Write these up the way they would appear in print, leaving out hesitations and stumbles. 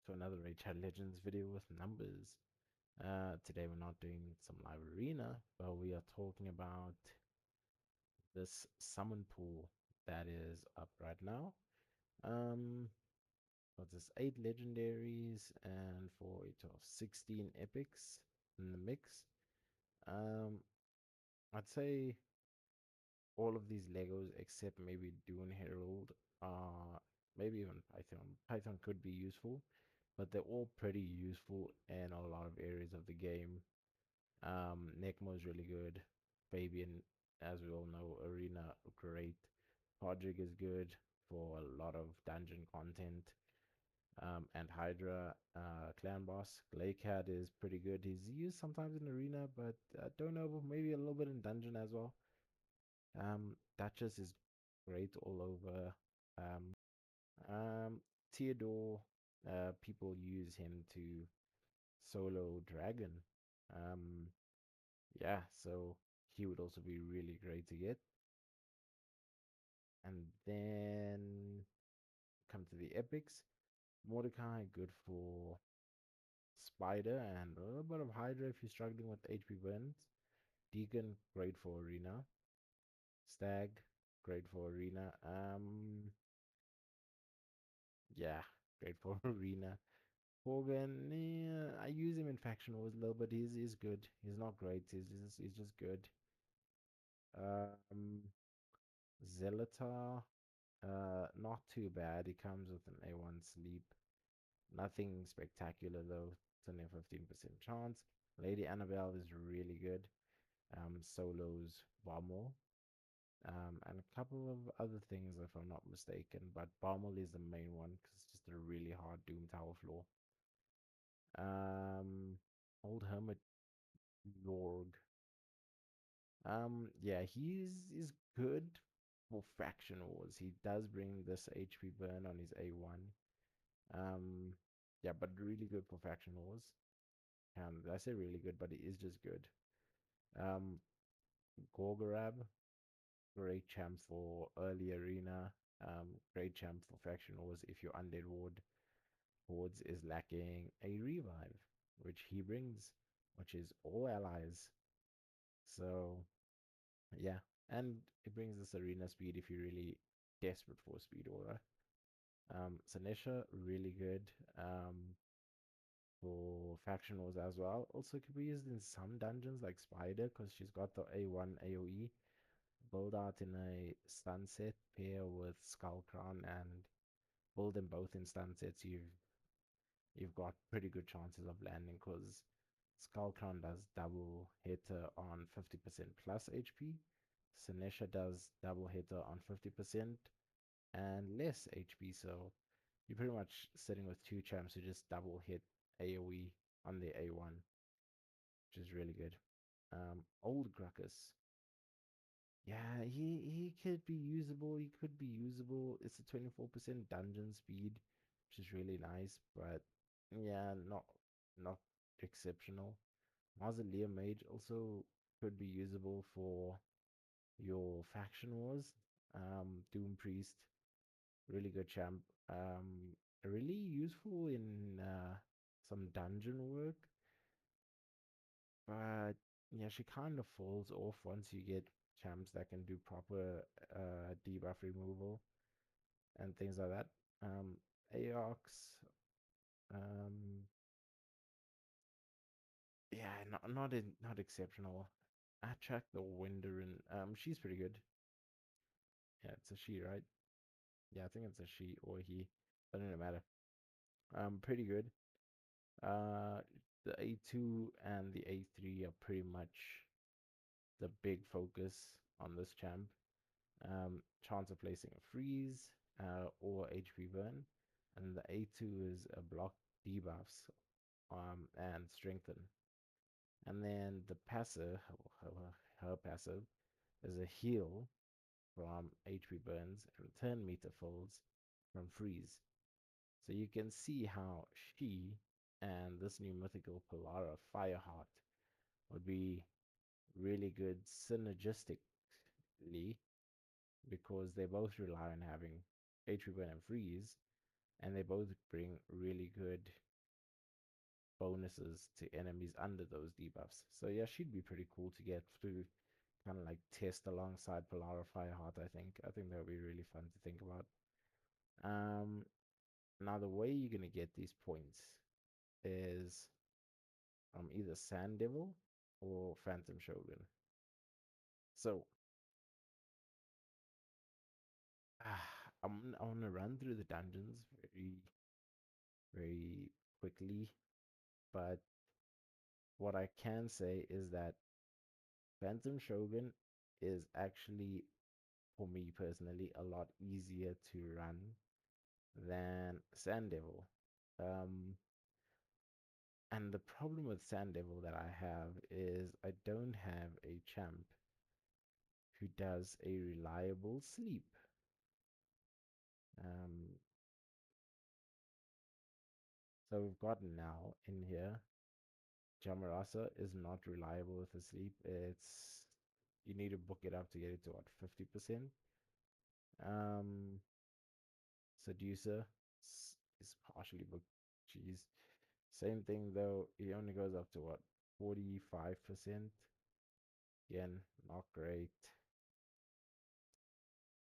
to another Raid Chat Legends video with numbers. Today we're not doing some live arena, but we are talking about this summon pool that is up right now. Um, what's this? 8 legendaries and for a total of 16 epics in the mix. Um, I'd say all of these Legos except maybe Dune Herald, maybe even Python. Python could be useful, but they're all pretty useful in a lot of areas of the game. Necmo is really good. Fabian, as we all know, Arena, great. Podrick is good for a lot of dungeon content. And Hydra, Clan Boss. Glaycat is pretty good. He's used sometimes in Arena, but I don't know, maybe a little bit in dungeon as well. Duchess is great all over. Um, Theodore, people use him to solo dragon. Um, yeah, so he would also be really great to get. And then come to the epics. Mordecai, good for Spider and a little bit of Hydra if you're struggling with HP burns. Deacon, great for Arena. Stag, great for Arena. Yeah, great for Arena. Hogan, yeah, I use him in Faction Wars a little, but he's good. He's not great. He's just good. Um, Zelatar, not too bad. He comes with an A1 sleep. Nothing spectacular though. It's only a 15% chance. Lady Annabelle is really good. Solos Bommel. And a couple of other things if I'm not mistaken. But Bommel is the main one because it's just a really hard Doom Tower floor. Um, Old Hermit Lorg. Yeah, he's good for faction wars. He does bring this HP burn on his A1. Um, yeah, but really good for faction wars. I say really good, but he is just good. Um, Gorgorab, great champ for early arena. Great champ for faction wars if your undead hordes is lacking a revive, which he brings, which is all allies. So yeah, and it brings this arena speed if you're really desperate for a speed aura. Sanisha, really good for faction wars as well. Also could be used in some dungeons like Spider because she's got the A1 AoE. Build out in a sunset pair with Skull Crown and build them both in sunsets. You've got pretty good chances of landing because Skull Crown does double hitter on 50% plus HP. Sinesha does double hitter on 50% and less HP. So you're pretty much sitting with two champs who just double hit AoE on the A1, which is really good. Old Gruckus. Yeah, he could be usable. He could be usable. It's a 24% dungeon speed, which is really nice, but yeah, not exceptional. Mausoleum Mage also could be usable for your faction wars. Doom Priest, really good champ. Really useful in some dungeon work, but yeah, she kind of falls off once you get champs that can do proper debuff removal and things like that. Aox, um, yeah, not exceptional. Attract the Winderin, she's pretty good. Yeah, it's a she, right? Yeah, I think it's a she or he. Doesn't matter. Pretty good. Uh, the A2 and the A3 are pretty much the big focus on this champ. Chance of placing a freeze or HP burn, and the A2 is a block debuffs and strengthen. And then the passive, her passive, is a heal from HP burns and 10 meter folds from freeze. So you can see how she and this new mythical Polara Fireheart would be really good synergistically because they both rely on having HP burn and freeze, and they both bring really good bonuses to enemies under those debuffs. So yeah, she'd be pretty cool to get to kind of like test alongside Polara Fireheart. I think that would be really fun to think about. Um, Now the way you're gonna get these points is either Sand Devil or Phantom Shogun. So I'm gonna run through the dungeons very quickly, but what I can say is that Phantom Shogun is actually, for me personally, a lot easier to run than Sand Devil. Um, and the problem with Sand Devil that I have is I don't have a champ who does a reliable sleep. Um, so we've got now in here, Jamarasa is not reliable with the sleep. You need to book it up to get it to what, 50%? Um, Seducer is partially booked. Jeez. Same thing though, he only goes up to what, 45%? Again, not great.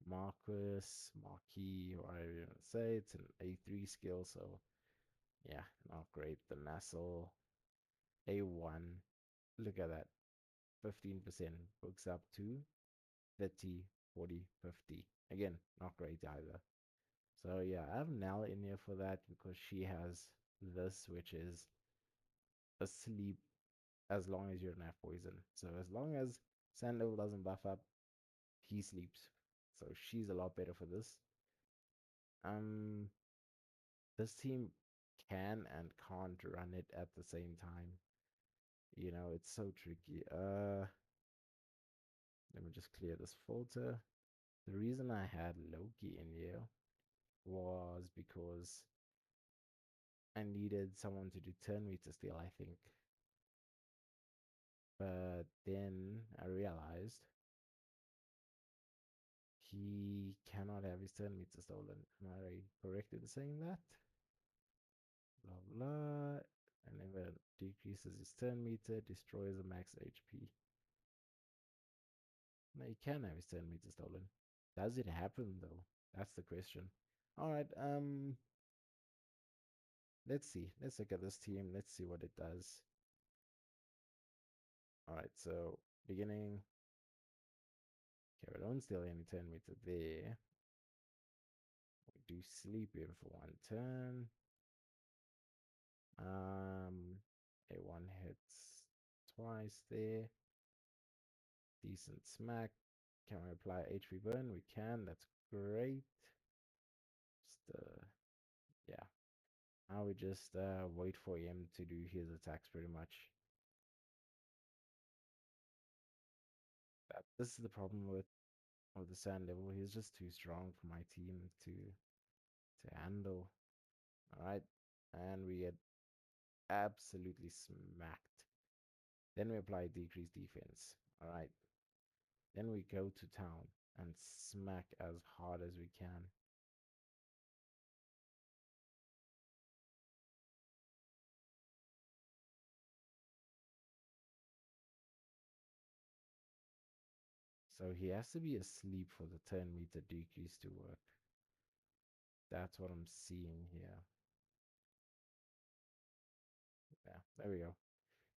Marquis, whatever you want to say, it's an A3 skill, so yeah, not great. The Nassau A1, look at that, 15% books up to 30, 40, 50. Again, not great either. So yeah, I have Nell in here for that because she has this, which is asleep as long as you don't have poison. So as long as Sandal doesn't buff up, he sleeps. So she's a lot better for this. Um, this team can and can't run it at the same time. It's so tricky. Let me just clear this filter. The reason I had Loki in here was because I needed someone to do turn meter steal, I think. But then I realized he cannot have his turn meter stolen. Am I correct in saying that? Blah blah. And if it decreases his turn meter, destroys the max HP. No, he can have his turn meter stolen. Does it happen though? That's the question. Alright, let's see. Let's look at this team. Let's see what it does. Alright, so beginning. Okay, we don't steal any turn meter there. We do sleep in for one turn. A one hits twice there. Decent smack. Can we apply HP burn? We can. That's great. Just yeah. Now we just wait for him to do his attacks pretty much. This is the problem with the Sand Devil. He's just too strong for my team to handle. All right, and we get absolutely smacked. Then we apply decreased defense. All right. Then we go to town and smack as hard as we can. So he has to be asleep for the turn meter decrease to work. That's what I'm seeing here. Yeah, there we go.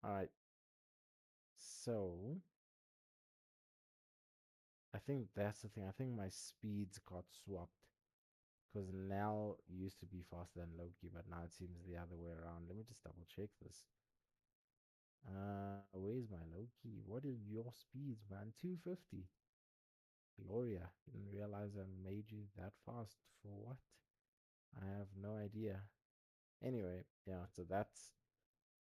All right. So I think that's the thing. I think my speeds got swapped because Nell used to be faster than Loki, but now it seems the other way around. Let me just double check this. Where's my Loki? What is your speeds, man? 250. Gloria, didn't realize I made you that fast. For what? I have no idea. Anyway, yeah, so that's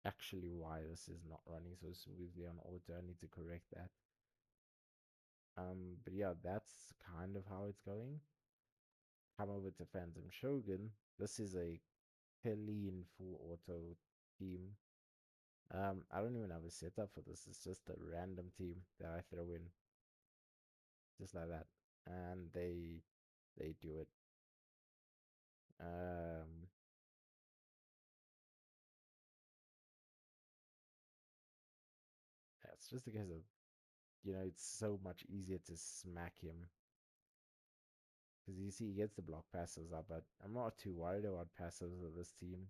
actually why this is not running so smoothly on auto. I need to correct that. But yeah, that's kind of how it's going. Come over to Phantom Shogun. This is a clean full auto team. I don't even have a setup for this. It's just a random team that I throw in, just like that, and they do it. Um, yeah, it's just because of, it's so much easier to smack him. Because you see, he gets the block passes up, but I'm not too worried about passes with this team.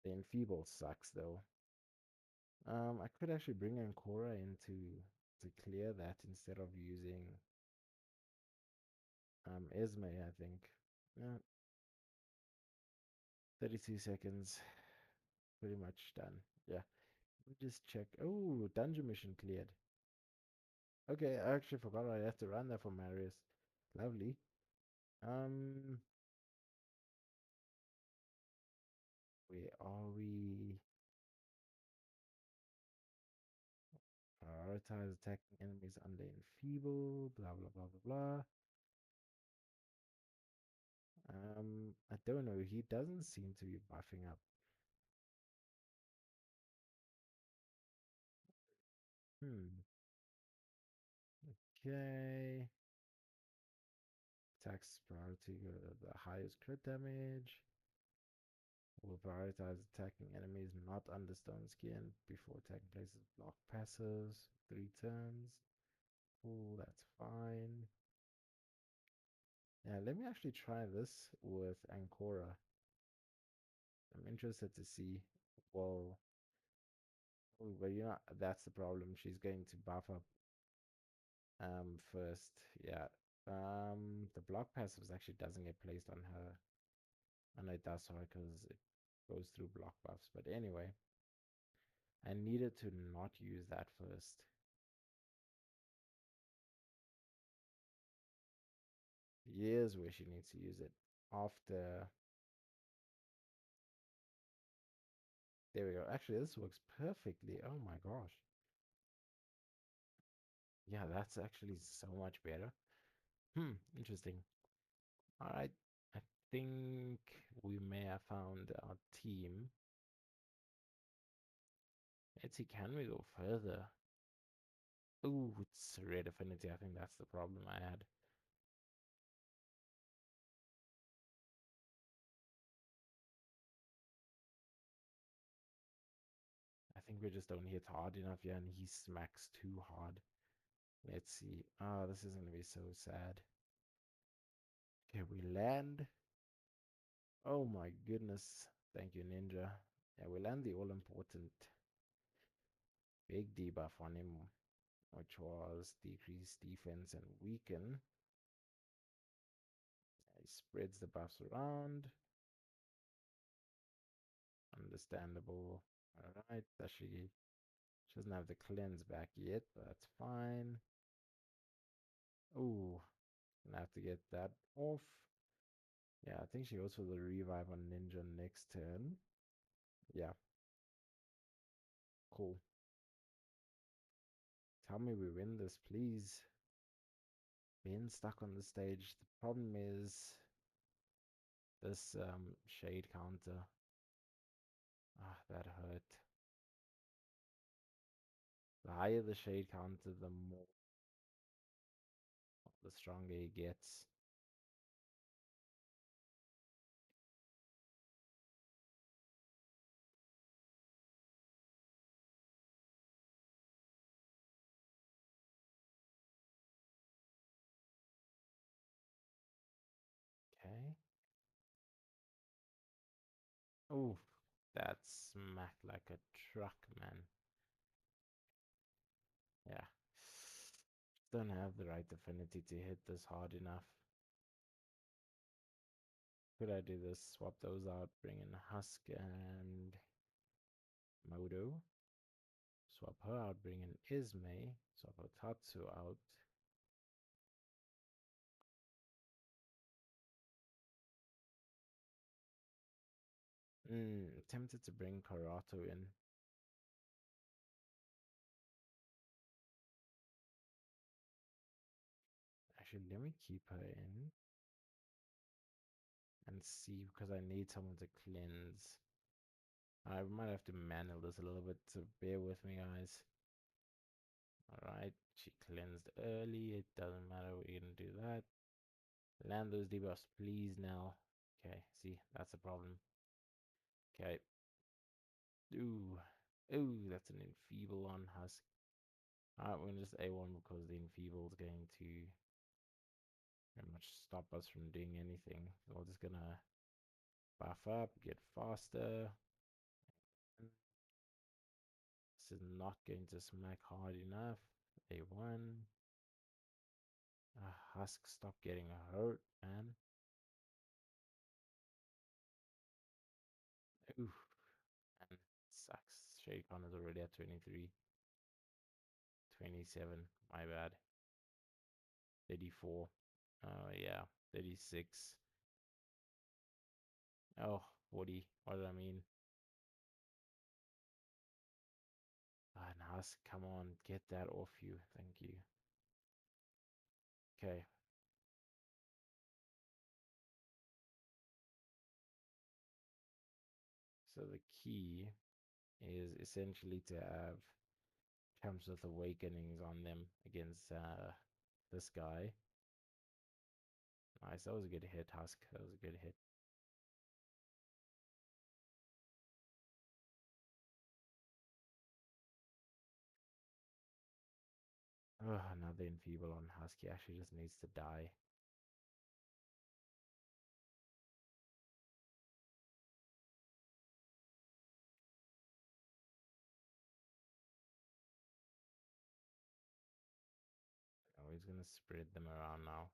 The enfeeble sucks though. I could actually bring Ancora in to clear that instead of using Esme, I think. Yeah, 32 seconds, pretty much done. Yeah, let me just check. Oh, dungeon mission cleared. Okay, I actually forgot I had to run that for Marius. Lovely. Um, where are we? Prioritize attacking enemies under enfeeble. Blah blah blah blah blah. I don't know. He doesn't seem to be buffing up. Hmm. Okay. Attacks priority the highest crit damage. Will prioritize attacking enemies not under stone skin before attacking places block passes. 3 turns. Cool, that's fine. Yeah, let me actually try this with Ancora. I'm interested to see. Well, but that's the problem. She's going to buff up first. Yeah. The block passives actually doesn't get placed on her. And it does so because it goes through block buffs. But anyway, I needed to not use that first. Here's where she needs to use it. After. There we go. Actually, this works perfectly. Oh my gosh. Yeah, that's actually so much better. Interesting. All right. I think we may have found our team. Let's see, can we go further? Ooh, it's Red Affinity. I think that's the problem I had. I think we just don't hit hard enough, yeah, and he smacks too hard. Let's see. Oh, this is gonna be so sad. Okay, we land. Oh my goodness. Thank you, Ninja. Yeah, we land the all-important big debuff on him, which was decrease defense and weaken. He spreads the buffs around. Understandable. Alright, she doesn't have the cleanse back yet, but that's fine. Ooh, gonna have to get that off. Yeah, I think she goes for the revive on Ninja next turn. Yeah, cool. Tell me we win this, please. Being stuck on the stage. The problem is this shade counter. Ah, that hurt. The higher the shade counter, the stronger he gets. Okay. Oof, that smacked like a truck, man. Yeah. Don't have the right affinity to hit this hard enough. Could I do this? Swap those out, bring in Husk and Modo. Swap her out, bring in Ismay. Swap Tatsu out. Tempted to bring Karato in. Actually, let me keep her in and see because I need someone to cleanse. I might have to manual this a little bit, so bear with me, guys. Alright, she cleansed early. It doesn't matter. We're gonna do that. Land those debuffs, please now. Okay, see, that's a problem. Okay. Ooh. Ooh, that's an enfeeble on Husk. Alright, we're gonna just A1 because the enfeeble is going to pretty much stop us from doing anything. So we're just gonna buff up, get faster. This is not going to smack hard enough. A1. Husk, stop getting hurt, man. Oof. And sucks. Shaycon is already at 23. 27. My bad. 34. Oh, yeah. 36. Oh, 40. What did I mean? And Husk, come on. Get that off you. Thank you. Okay. So the key is essentially to have Champs with Awakenings on them against this guy. Nice, that was a good hit, Husk. That was a good hit. Oh, another enfeeble on Husk. He actually just needs to die. Oh, he's gonna spread them around now.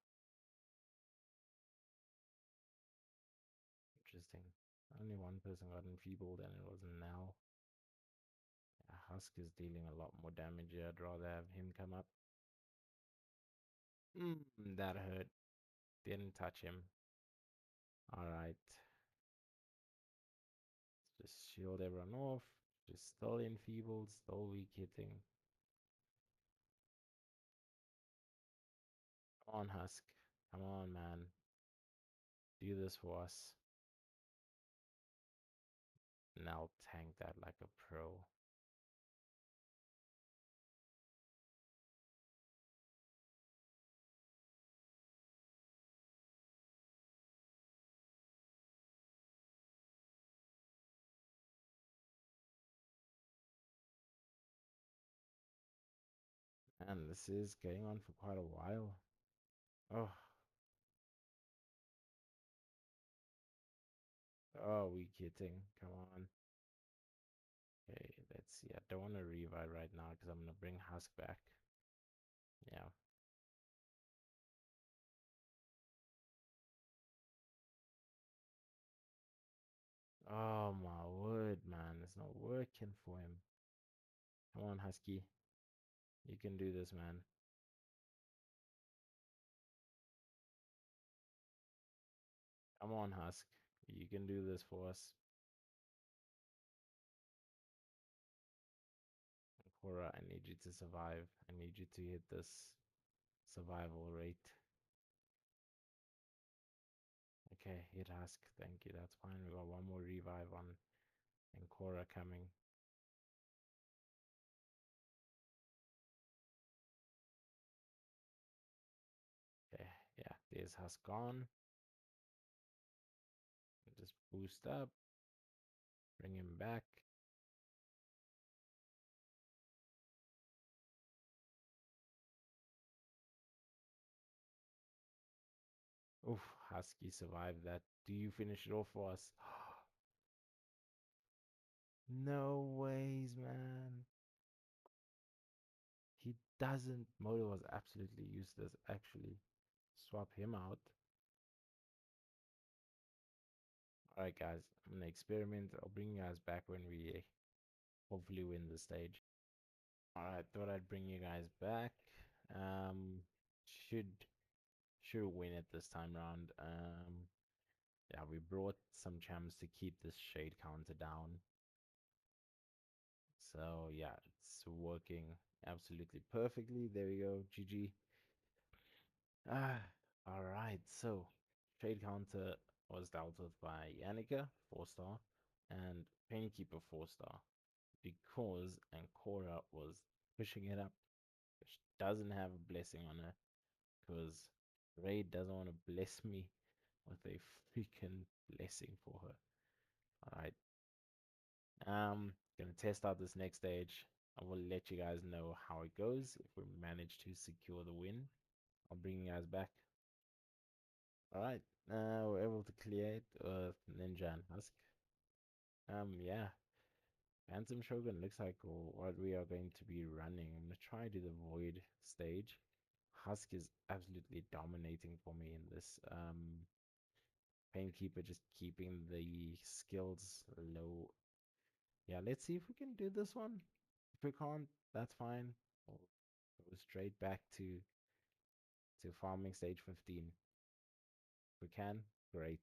Interesting. Only one person got enfeebled and it wasn't Nell. Yeah, Husk is dealing a lot more damage here. I'd rather have him come up. That hurt. Didn't touch him. Alright. Just shield everyone off. Just still enfeebled, still weak hitting. Come on, Husk. Come on, man. Do this for us. Now tank that like a pro. And this is going on for quite a while. Oh, oh, weak hitting. Come on. Okay, let's see. I don't want to revive right now because I'm gonna bring Husk back. Yeah. Oh my word, man. It's not working for him. Come on, Husky. You can do this, man. Come on, Husk. You can do this for us. Cora, I need you to survive. I need you to hit this survival rate. Okay, hit Husk. Thank you. That's fine. We got one more revive on and Cora coming. Okay, yeah, there's Husk gone. Just boost up. Bring him back. Oof, Husky survived that. Do you finish it off for us? No ways, man. He doesn't. Moto was absolutely useless, actually. Swap him out. Alright, guys. I'm gonna experiment. I'll bring you guys back when we hopefully win the stage. Alright, thought I'd bring you guys back. Um, should should win it this time round. Yeah, we brought some champs to keep this shade counter down. So yeah, it's working absolutely perfectly. There we go. GG. Ah, all right. So trade counter was dealt with by Yannicka, 4 star, and Painkeeper, 4 star, because Ancora was pushing it up. doesn't have a blessing on her because Raid doesn't want to bless me with a freaking blessing for her. Alright. Gonna test out this next stage. I will let you guys know how it goes. If we manage to secure the win, I'll bring you guys back. Alright. We're able to clear it with Ninja and Husk. Yeah. Phantom Shogun looks like what we are going to be running. I'm gonna try to do the Void stage. Husk is absolutely dominating for me in this. Painkeeper just keeping the skills low. Yeah, let's see if we can do this one. If we can't, that's fine. We'll go straight back to farming stage 15. If we can, great.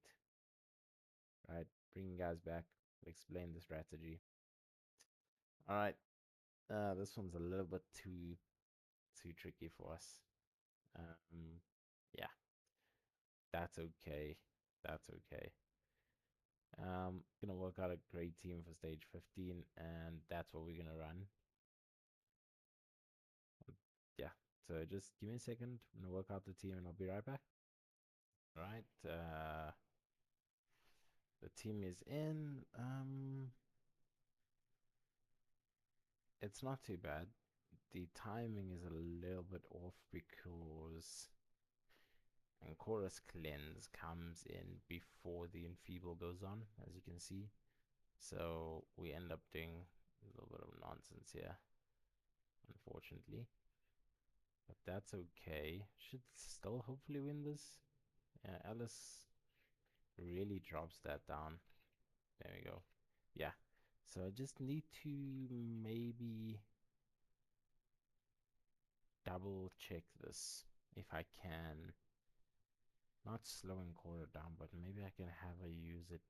Right, bring you guys back. Explain the strategy. All right, this one's a little bit too tricky for us. Yeah, that's okay. That's okay. Gonna work out a great team for stage 15, and that's what we're gonna run. Yeah, so just give me a second. I'm gonna work out the team, and I'll be right back. All right, the team is in. It's not too bad. The timing is a little bit off because Chorus Cleanse comes in before the Enfeeble goes on, as you can see. So we end up doing a little bit of nonsense here, unfortunately. But that's okay. Should still hopefully win this. Alice really drops that down. There we go. Yeah. So I just need to maybe double check this if I can. Not slowing quarter down, but maybe I can have her use it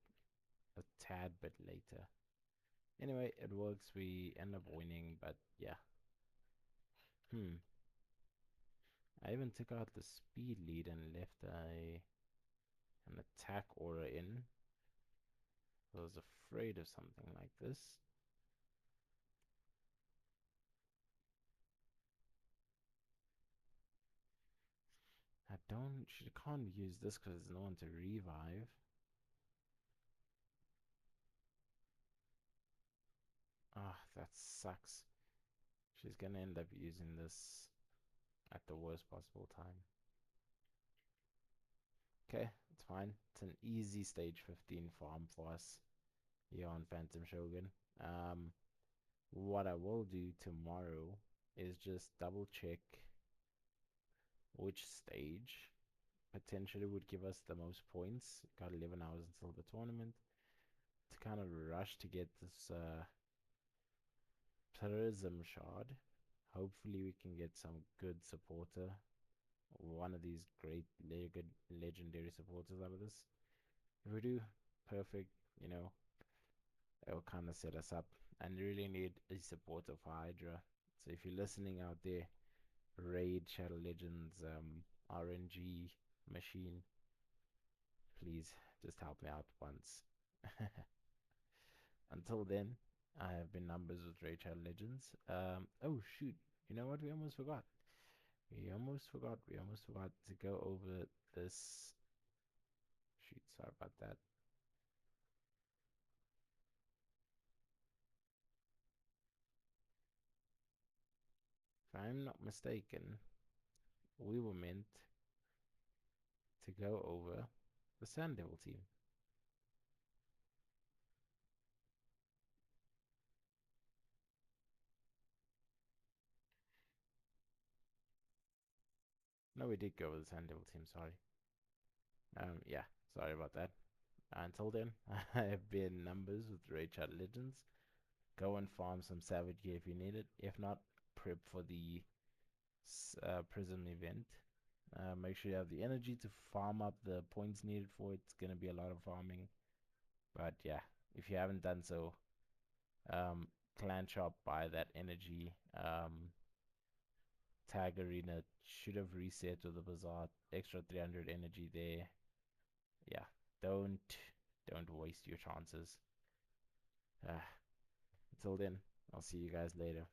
a tad bit later. Anyway, it works. We end up winning, but yeah. I even took out the speed lead and left an attack aura in. I was afraid of something like this. She can't use this because there's no one to revive. Ah, that sucks. She's gonna end up using this at the worst possible time. Okay, it's fine. It's an easy stage 15 farm for us here on Phantom Shogun. What I will do tomorrow is just double check which stage potentially would give us the most points. Got 11 hours until the tournament to kind of rush to get this Prism shard. Hopefully we can get some good supporter, one of these great legendary supporters out of this. If we do, perfect, you know, it will kind of set us up. And really need a supporter for Hydra. So if you're listening out there, Raid Shadow Legends RNG machine, please just help me out once. Until then, I have been Numbers with Raid Shadow Legends. Oh shoot, you know what? We almost forgot. We almost forgot. We almost forgot to go over this. Shoot, sorry about that. If I'm not mistaken, we were meant to go over the Sand Devil team. No, we did go over the Sand Devil team, sorry. Yeah, sorry about that. Until then, I have been Numbers with Raid Shadow Legends. Go and farm some Savage gear if you need it. If not, prep for the Prism event. Make sure you have the energy to farm up the points needed for it. It's going to be a lot of farming. But yeah, if you haven't done so, clan shop, buy that energy. Tag arena should have reset with the bazaar. Extra 300 energy there. Yeah, don't waste your chances. Until then, I'll see you guys later.